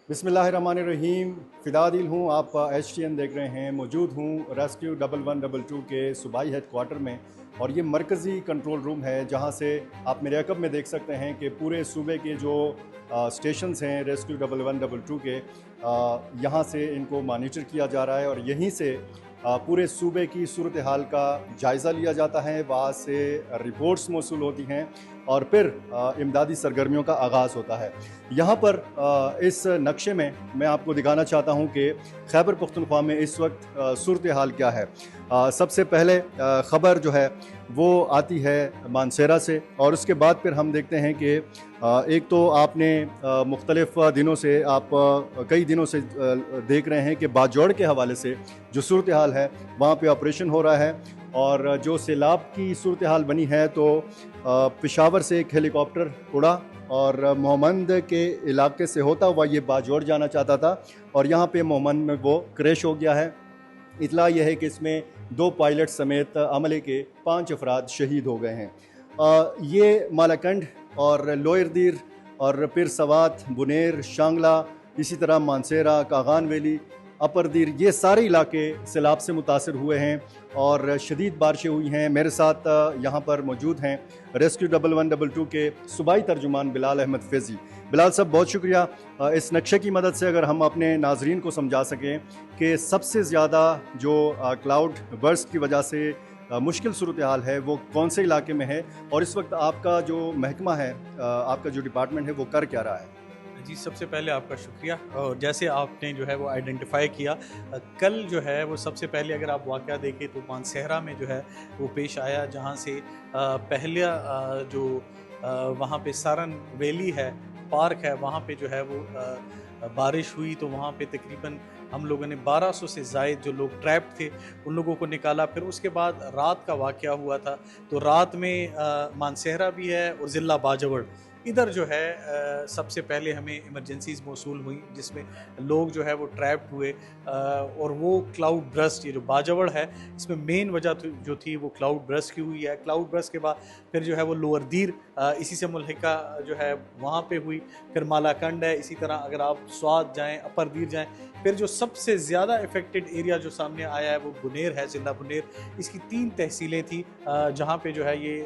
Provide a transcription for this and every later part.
बिस्मिल्लाहिर्रहमानिर्रहीम। फ़िदा दिल हूँ, आप HTN देख रहे हैं। मौजूद हूँ रेस्क्यू 1122 के सूबाई हेड क्वार्टर में, और ये मरकज़ी कंट्रोल रूम है जहाँ से आप मेरे अक़ब में देख सकते हैं कि पूरे सूबे के जो स्टेशंस हैं रेस्क्यू 1122 के, यहाँ से इनको मॉनिटर किया जा रहा है और यहीं से पूरे सूबे की सूरत हाल का जायज़ा लिया जाता है। वहाँ से रिपोर्ट्स मौसूल होती हैं और फिर इमदादी सरगर्मियों का आगाज़ होता है। यहाँ पर इस नक्शे में मैं आपको दिखाना चाहता हूँ कि खैबर पख्तूनख्वा में इस वक्त सूरत हाल क्या है। सबसे पहले ख़बर जो है वो आती है मानसेरा से, और उसके बाद फिर हम देखते हैं कि एक तो आपने मुख्तलिफ़ दिनों से कई दिनों से देख रहे हैं कि बाजौड़ के हवाले से जो सूरत हाल है वहाँ पे ऑपरेशन हो रहा है, और जो सैलाब की सूरत हाल बनी है तो पेशावर से एक हेलीकॉप्टर उड़ा और मोहम्मद के इलाके से होता हुआ ये बाजौड़ जाना चाहता था, और यहाँ पे मोहम्मद में वो क्रैश हो गया है। इतला यह है कि इसमें 2 पायलट समेत अमले के 5 अफराद शहीद हो गए हैं। ये मालाकंड और लोयर दीर और फिर सवात, बुनेर, शांगला, इसी तरह मानसेरा, कागान वैली, अपर दीर, ये सारे इलाके सैलाब से मुतासर हुए हैं और शदीद बारिशें हुई हैं। मेरे साथ यहाँ पर मौजूद हैं रेस्क्यू 1122 के सूबाई तर्जुमान बिलाल अहमद फैज़ी। बिलाल साहब, बहुत शुक्रिया। इस नक्शे की मदद से अगर हम अपने नाजरीन को समझा सकें कि सबसे ज़्यादा जो क्लाउड बर्स्ट की वजह से मुश्किल सूरत हाल है वो कौन से इलाके में है, और इस वक्त आपका जो महकमा है, आपका जो डिपार्टमेंट है वो कर क्या रहा है? जी, सबसे पहले आपका शुक्रिया। और जैसे आपने जो है वो आइडेंटिफाई किया, कल जो है वो सबसे पहले अगर आप वाक़या देखें तो मानसेहरा में जो है वो पेश आया, जहाँ से पहला जो वहाँ पे सारन वैली है, पार्क है, वहाँ पे जो है वो बारिश हुई तो वहाँ पे तकरीबन हम लोगों ने 1200 से ज़ायद जो लोग ट्रैप थे उन लोगों को निकाला। फिर उसके बाद रात का वाक़या हुआ था, तो रात में मानसेहरा भी है और ज़िला बाजवड़, इधर जो है सबसे पहले हमें इमरजेंसीज़ मौसूल हुई जिसमें लोग जो है वो ट्रैप्ड हुए। और वो क्लाउड ब्रस्ट, ये जो बाजवड़ है इसमें मेन वजह जो थी वो क्लाउड ब्रस्ट की हुई है। क्लाउड ब्रस्ट के बाद फिर जो है वो लोअर दीर इसी से मुल्हिका जो है वहाँ पे हुई, फिर मालाकंड है, इसी तरह अगर आप स्वात जाएँ, अपर दीर जाएँ, फिर जो सबसे ज़्यादा इफ़ेक्टेड एरिया जो सामने आया है वो बुनेर है, ज़िला बुनेर। इसकी 3 तहसीलें थी जहाँ पे जो है ये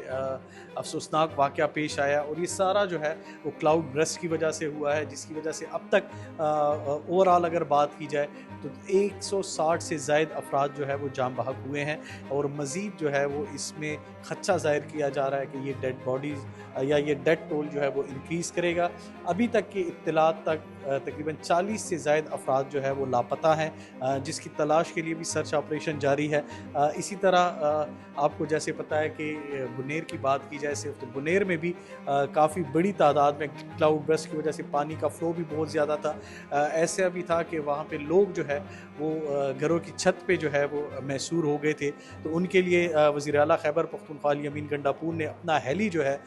अफसोसनाक वाक़या पेश आया, और ये सारा जो है वो क्लाउड ब्रस्ट की वजह से हुआ है, जिसकी वजह से अब तक ओवरऑल अगर बात की जाए तो 160 से ज़ायद अफराद जो है वो जाम बहक हुए हैं, और मज़ीद जो है वो इसमें खदशा ज़ाहिर किया जा रहा है कि ये डेड बॉडीज़ या ये डेड टोल जो है वो इंक्रीज़ करेगा। अभी तक की इत्तलात तक तकरीबन 40 से ज़ायद अफराद जो है वो लापता हैं, जिसकी तलाश के लिए भी सर्च ऑपरेशन जारी है। इसी तरह आपको जैसे पता है कि बुनेर की बात की जाए सिर्फ, तो बुनेर में भी काफ़ी बड़ी तादाद में क्लाउड बर्स्ट की वजह से पानी का फ़्लो भी बहुत ज़्यादा था। ऐसा भी था कि वहाँ पे लोग जो है वो घरों की छत पे जो है वो मैसूर हो गए थे, तो उनके लिए वज़ीर आला खैबर पख्तूनख्वा अमीन गंडापुर ने अपना हेली जो है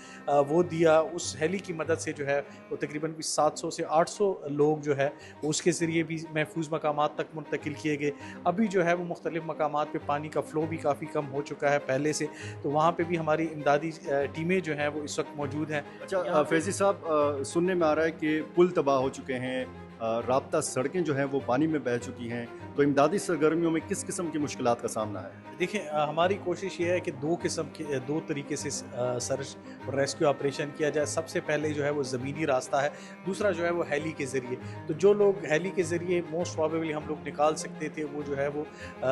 वो दिया। उस हेली की मदद से जो है वो तकरीबन 700 से 800 लोग जो है वो उसके ज़रिए भी महफूज मकामात तक मुंतकिल किए गए। अभी जो है वो मुख्तलिफ़ मकामात पे पानी का फ़्लो भी काफ़ी कम हो चुका है पहले से, तो वहाँ पे भी हमारी इमदादी टीमें जो हैं वो इस वक्त मौजूद हैं। अच्छा फैज़ी साहब, सुनने में आ रहा है कि पुल तबाह हो चुके हैं, राब्ता सड़कें जो हैं वो पानी में बह चुकी हैं, तो इमदादी सरगर्मियों में किस किस्म की मुश्किलात का सामना है? देखिए, हमारी कोशिश ये है कि दो तरीके से सर्च और रेस्क्यू ऑपरेशन किया जाए। सबसे पहले जो है वो ज़मीनी रास्ता है, दूसरा जो है वो हेली के ज़रिए। तो जो लोग हेली के ज़रिए मोस्ट प्रॉबेबली हम लोग निकाल सकते थे वो जो है वो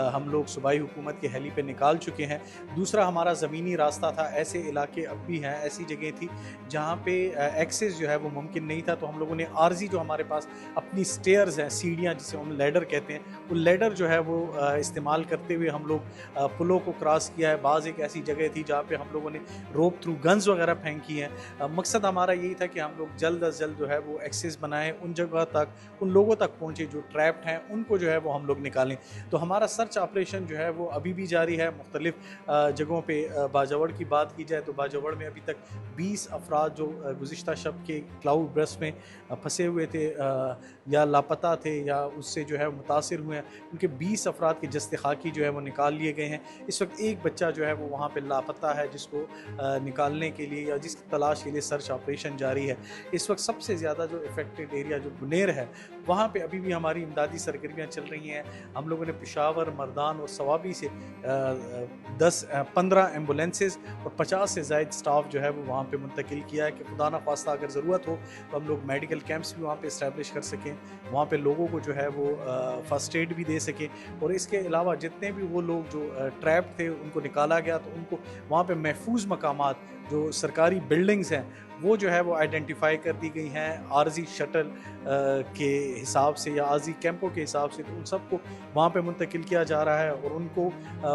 हम लोग सूबाई हुकूमत के हेली पे निकाल चुके हैं। दूसरा हमारा ज़मीनी रास्ता था। ऐसे इलाके अब भी हैं, ऐसी जगह थी जहाँ पे एक्सेस जो है वो मुमकिन नहीं था, तो हम लोगों ने आर्जी जो हमारे पास अपनी स्टेयर्स हैं, सीढ़ियाँ जिसे हम लैडर कहते हैं, वो लैडर जो है वो इस्तेमाल करते हुए हम लोग पुलों को क्रॉस किया है। बाज़ एक ऐसी जगह थी जहाँ पे हम लोगों ने रोप थ्रू गन्स वगैरह फेंकी हैं। मकसद हमारा यही था कि हम लोग जल्द अज जल्द जो है वो एक्सेस बनाएं, उन जगह तक, उन लोगों तक पहुँचे जो ट्रैप्ड हैं, उनको जो है वो हम लोग निकालें। तो हमारा सर्च ऑपरेशन जो है वो अभी भी जारी है मुख्तलिफ जगहों पर। बाजवड़ की बात की जाए तो बाजवड़ में अभी तक 20 अफराद जो गुज़िश्ता शब के क्लाउड ब्रस्ट में फंसे हुए थे या लापता थे या उससे जो है मुतासिर हुए हैं, उनके 20 अफराद के जस्ते खाकी जो है वो निकाल लिए गए हैं। इस वक्त एक बच्चा जो है वो वहाँ पे लापता है, जिसको निकालने के लिए या जिसकी तलाश के लिए सर्च ऑपरेशन जारी है। इस वक्त सबसे ज़्यादा जो इफ़ेक्टेड एरिया जो बुनेर है وہاں پہ ابھی بھی ہماری امدادی سرگرمیاں چل رہی ہیں. ہم لوگوں نے پشاور، مردان اور صوابی سے 15 ایمبولینسز اور 50 سے زائد سٹاف جو ہے وہ وہاں پہ منتقل کیا ہے کہ خدا نہ خواستہ اگر ضرورت ہو تو ہم لوگ میڈیکل کیمپس بھی وہاں پہ اسٹیبلش کر سکیں, وہاں پہ لوگوں کو جو ہے وہ فرسٹ ایڈ بھی دے سکیں. اور اس کے علاوہ جتنے بھی وہ لوگ جو ٹریپ تھے ان کو نکالا گیا تو ان کو وہاں پہ محفوظ مقامات جو سرکاری بلڈنگز ہیں وہ جو ہے وہ آئیڈینٹیفائی کر دی گئی ہیں عارضی شٹل کے حساب سے یا عارضی کیمپوں کے حساب سے. تو ان سب کو وہاں پہ منتقل کیا جا رہا ہے اور ان کو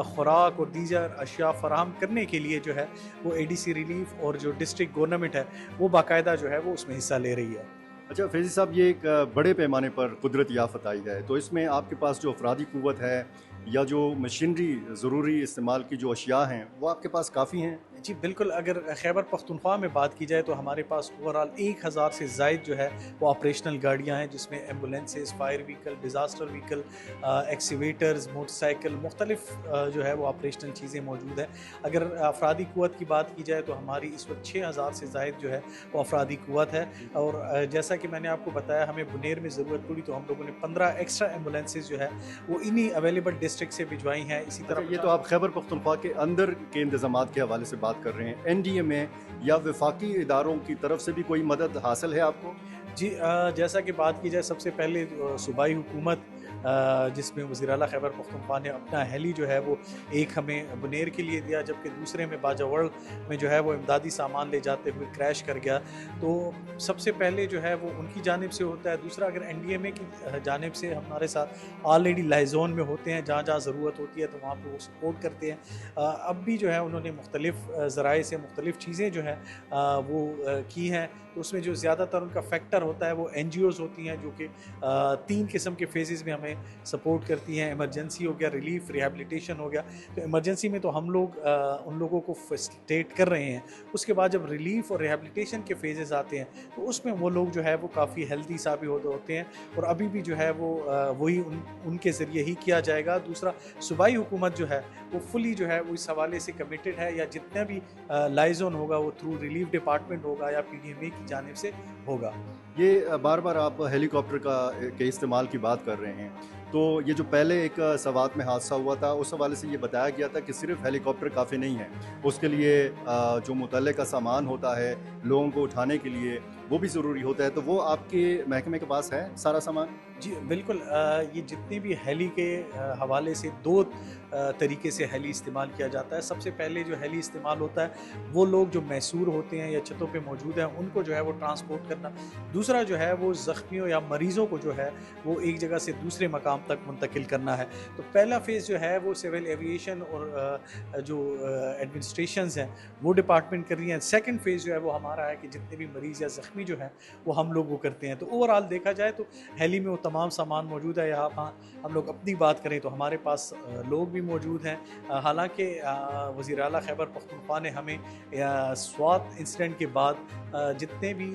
خوراک اور دیگر اشیاء فراہم کرنے کے لیے جو ہے وہ اے ڈی سی ریلیف اور جو ڈسٹرکٹ گورنمنٹ ہے وہ باقاعدہ جو ہے وہ اس میں حصہ لے رہی ہے. اچھا فیضی صاحب, یہ ایک بڑے پیمانے پر قدرتی آفت آئی ہے, تو اس میں آپ کے پاس جو افرادی قوت ہے یا جو مشینری ضروری استعمال کی جو اشیاء ہیں وہ آپ کے پاس کافی ہیں؟ جی بالکل. اگر خیبر پختونخوا میں بات کی جائے تو ہمارے پاس اوورآل 1000 سے زائد جو ہے وہ آپریشنل گاڑیاں ہیں, جس میں ambulances, fire vehicle, disaster vehicle, excavators, motorcycle, مختلف جو ہے وہ آپریشنل چیزیں موجود ہیں. اگر افرادی قوت کی بات کی جائے تو ہماری اس وقت 6000 سے زائد جو ہے وہ افرادی قوت ہے. اور جیسا کہ میں نے آپ کو بتایا ہمیں بنیر میں ضرورت پڑی تو ہم لوگوں نے 15 ایکسٹرا ایمبولینسز جو ہے وہ انہی اویلیبل ڈسٹرکٹ سے بھجوائی ہیں. اسی طرح یہ تو آپ خیبر پختونخوا کے اندر کے انتظامات کے حوالے سے بات کر رہے ہیں, این ڈی اے میں یا وفاقی اداروں کی طرف سے بھی کوئی مدد حاصل ہے آپ کو؟ جی جیسا کہ بات کی جائے سب سے پہلے صوبائی حکومت جس میں وزیر اعلیٰ خیبر پختونخوا نے اپنا ہیلی جو ہے وہ ایک ہمیں بنیر کے لیے دیا, جبکہ دوسرے میں باجوڑ میں جو ہے وہ امدادی سامان لے جاتے ہوئے کریش کر گیا. تو سب سے پہلے جو ہے وہ ان کی جانب سے ہوتا ہے. دوسرا اگر این ڈی ایم اے کی جانب سے ہمارے ساتھ آلریڈی لائزون میں ہوتے ہیں, جہاں جہاں ضرورت ہوتی ہے تو وہاں پہ وہ سپورٹ کرتے ہیں. اب بھی جو ہے انہوں نے مختلف ذرائع سے مختلف چیزیں جو ہیں وہ کی ہیں. تو اس میں جو زیادہ تر ان کا فیکٹر ہوتا ہے وہ این جی اوز ہوتی ہیں جو کہ 3 قسم کے فیزز میں ہمیں سپورٹ کرتی ہیں. ایمرجنسی ہو گیا, ریلیف, ریہیبلیٹیشن ہو گیا. تو ایمرجنسی میں تو ہم لوگ ان لوگوں کو فیسیلیٹیٹ کر رہے ہیں. اس کے بعد جب ریلیف اور ریہیبلیٹیشن کے فیزز آتے ہیں تو اس میں وہ لوگ جو ہے وہ کافی ہیلدی ثابت ہوتے ہیں اور ابھی بھی جو ہے وہ وہی ان کے ذریعے ہی کیا جائے گا. دوسرا صوبائی حکومت جو ہے وہ فلی جو ہے وہ اس حوالے سے کمیٹڈ ہے, یا جتنا بھی لائزون ہوگا وہ تھرو ریلیف ڈپارٹمنٹ ہوگا یا پی ڈی ایم اے کی جانب سے ہوگا. یہ بار بار آپ ہیلی کاپٹر کے استعمال کی بات کر رہے ہیں, تو یہ جو پہلے ایک سوات میں حادثہ ہوا تھا اس حوالے سے یہ بتایا گیا تھا کہ صرف ہیلی کاپٹر کافی نہیں ہے, اس کے لیے جو متعلقہ سامان ہوتا ہے لوگوں کو اٹھانے کے لیے وہ بھی ضروری ہوتا ہے. تو وہ آپ کے محکمے کے پاس ہے سارا سامان؟ جی بالکل. یہ جتنے بھی ہیلی کے حوالے سے 2 طریقے سے ہیلی استعمال کیا جاتا ہے. سب سے پہلے جو ہیلی استعمال ہوتا ہے وہ لوگ جو محصور ہوتے ہیں یا چھتوں پہ موجود ہیں ان کو جو ہے وہ ٹرانسپورٹ کرنا. دوسرا جو ہے وہ زخمیوں یا مریضوں کو جو ہے وہ ایک جگہ سے دوسرے مقام تک منتقل کرنا ہے. تو پہلا فیز جو ہے وہ سول ایویشن اور جو ایڈمنسٹریشنز ہیں وہ ڈپارٹمنٹ کر رہی ہیں. سیکنڈ فیز جو ہے وہ ہمارا ہے کہ جتنے بھی مریض یا زخمی جو ہیں وہ ہم لوگ وہ کرتے ہیں. تو اوورآل دیکھا جائے تو ہیلی میں وہ تمام سامان موجود ہے. یہاں ہم لوگ اپنی بات کریں تو ہمارے پاس لوگ بھی موجود ہیں. حالانکہ وزیر اعلیٰ خیبر پختونخوا نے ہمیں سوات انسیڈنٹ کے بعد جتنے بھی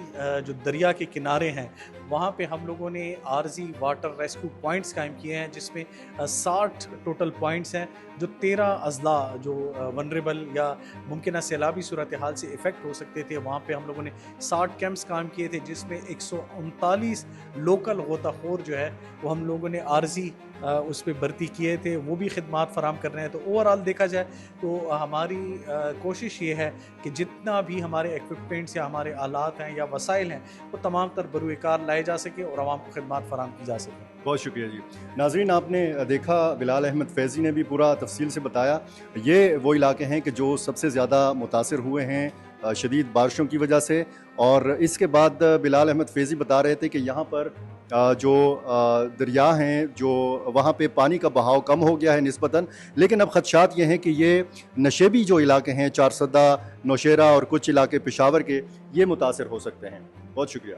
جو دریا کے کنارے ہیں وہاں پہ ہم لوگوں نے عارضی واٹر ریسکیو پوائنٹس قائم کیے ہیں, جس میں 60 ٹوٹل پوائنٹس ہیں جو 13 اضلاع جو ونریبل یا ممکنہ سیلابی صورتحال سے افیکٹ ہو سکتے تھے وہاں پہ ہم لوگوں نے 60 کیمپس قائم کیے تھے, جس میں 139 لوکل غوطہ خور جو ہے وہ ہم لوگوں نے عارضی اس پہ بھرتی کیے تھے, وہ بھی خدمات فراہم کر رہے ہیں. تو اوورآل دیکھا جائے تو ہماری کوشش یہ ہے کہ جتنا بھی ہمارے ایکوپمنٹس یا ہمارے آلات ہیں یا وسائل ہیں وہ تمام تر بروئے کار لائے جا سکے اور عوام کو خدمات فراہم کی جا سکیں. بہت شکریہ جی. ناظرین, آپ نے دیکھا بلال احمد فیضی نے بھی پورا تفصیل سے بتایا. یہ وہ علاقے ہیں کہ جو سب سے زیادہ متاثر ہوئے ہیں شدید بارشوں کی وجہ سے, اور اس کے بعد بلال احمد فیضی بتا رہے تھے کہ یہاں پر جو دریا ہیں جو وہاں پہ پانی کا بہاؤ کم ہو گیا ہے نسبتاً, لیکن اب خدشات یہ ہیں کہ یہ نشیبی جو علاقے ہیں چارسدہ, نوشیرہ اور کچھ علاقے پشاور کے یہ متاثر ہو سکتے ہیں. بہت شکریہ.